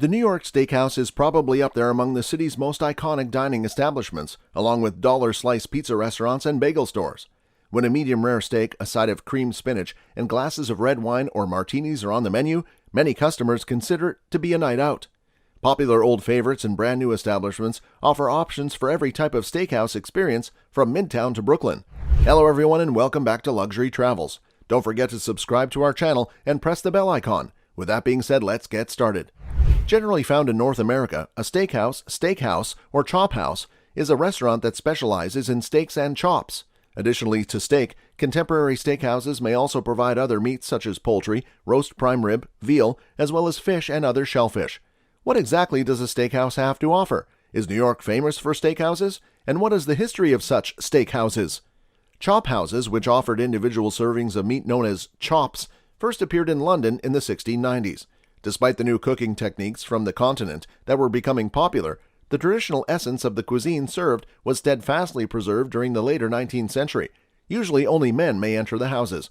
The New York Steakhouse is probably up there among the city's most iconic dining establishments, along with dollar slice pizza restaurants and bagel stores. When a medium-rare steak, a side of creamed spinach, and glasses of red wine or martinis are on the menu, many customers consider it to be a night out. Popular old favorites and brand new establishments offer options for every type of steakhouse experience from Midtown to Brooklyn. Hello everyone and welcome back to Luxury Travels. Don't forget to subscribe to our channel and press the bell icon. With that being said, let's get started. Generally found in North America, a steakhouse, or chop house is a restaurant that specializes in steaks and chops. Additionally to steak, contemporary steakhouses may also provide other meats such as poultry, roast prime rib, veal, as well as fish and other shellfish. What exactly does a steakhouse have to offer? Is New York famous for steakhouses? And what is the history of such steakhouses? Chop houses, which offered individual servings of meat known as chops, first appeared in London in the 1690s. Despite the new cooking techniques from the continent that were becoming popular, the traditional essence of the cuisine served was steadfastly preserved during the later 19th century. Usually only men may enter the houses.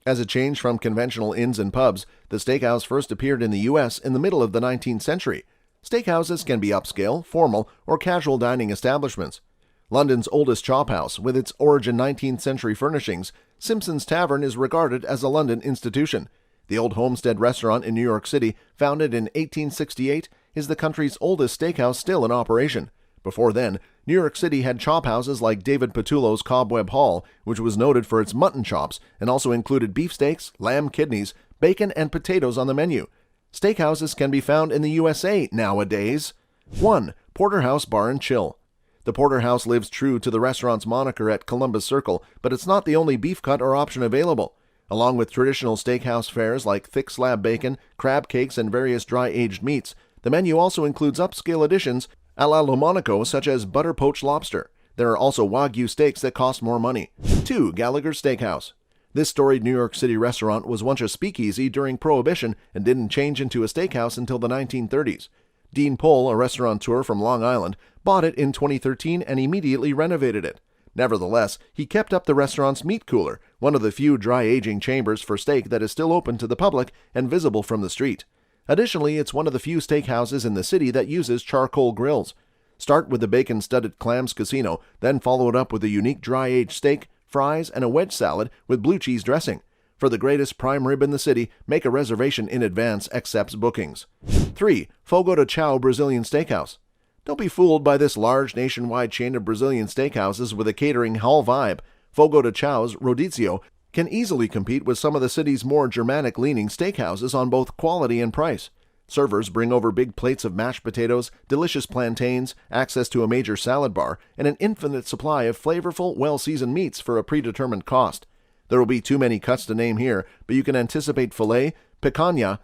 As a change from conventional inns and pubs, the steakhouse first appeared in the U.S. in the middle of the 19th century. Steakhouses can be upscale, formal, or casual dining establishments. London's oldest chop house, with its origin 19th century furnishings, Simpson's Tavern, is regarded as a London institution. The Old Homestead restaurant in New York City, founded in 1868, is the country's oldest steakhouse still in operation. Before then, New York City had chop houses like David Patullo's Cobweb Hall, which was noted for its mutton chops and also included beefsteaks, lamb kidneys, bacon, and potatoes on the menu. Steakhouses can be found in the USA nowadays. 1. Porterhouse Bar and Chill. The Porterhouse lives true to the restaurant's moniker at Columbus Circle, but it's not the only beef cut or option available. Along with traditional steakhouse fares like thick slab bacon, crab cakes, and various dry-aged meats, the menu also includes upscale additions a la Monaco, such as butter poached lobster. There are also Wagyu steaks that cost more money. 2. Gallagher's Steakhouse. This storied New York City restaurant was once a speakeasy during Prohibition and didn't change into a steakhouse until the 1930s. Dean Pohl, a restaurateur from Long Island, bought it in 2013 and immediately renovated it. Nevertheless, he kept up the restaurant's meat cooler, one of the few dry-aging chambers for steak that is still open to the public and visible from the street. Additionally, it's one of the few steakhouses in the city that uses charcoal grills. Start with the bacon-studded clams casino, then follow it up with a unique dry-aged steak, fries, and a wedge salad with blue cheese dressing. For the greatest prime rib in the city, make a reservation in advance, accepts bookings. 3. Fogo de Chão Brazilian Steakhouse. Don't be fooled by this large nationwide chain of Brazilian steakhouses with a catering hall vibe. Fogo de Chão's Rodizio can easily compete with some of the city's more Germanic-leaning steakhouses on both quality and price. Servers bring over big plates of mashed potatoes, delicious plantains, access to a major salad bar, and an infinite supply of flavorful, well-seasoned meats for a predetermined cost. There will be too many cuts to name here, but you can anticipate filet, picanha,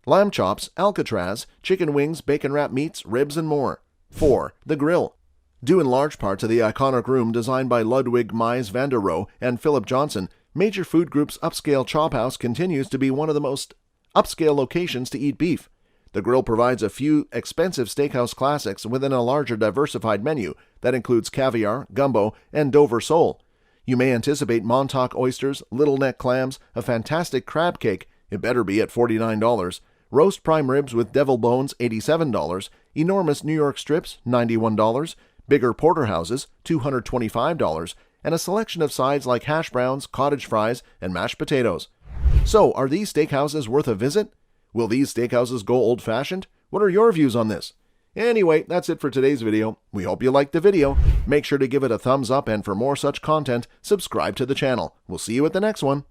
lamb chops, alcatraz, chicken wings, bacon-wrapped meats, ribs, and more. 4. The Grill. Due in large part to the iconic room designed by Ludwig Mies van der Rohe and Philip Johnson, Major Food Group's upscale chop house continues to be one of the most upscale locations to eat beef. The Grill provides a few expensive steakhouse classics within a larger diversified menu that includes caviar, gumbo, and Dover sole. You may anticipate Montauk oysters, little neck clams, a fantastic crab cake, it better be at $49, roast prime ribs with devil bones, $87, enormous New York strips, $91, bigger porterhouses, $225, and a selection of sides like hash browns, cottage fries, and mashed potatoes. So, are these steakhouses worth a visit? Will these steakhouses go old-fashioned? What are your views on this? Anyway, that's it for today's video. We hope you liked the video. Make sure to give it a thumbs up, and for more such content, subscribe to the channel. We'll see you at the next one.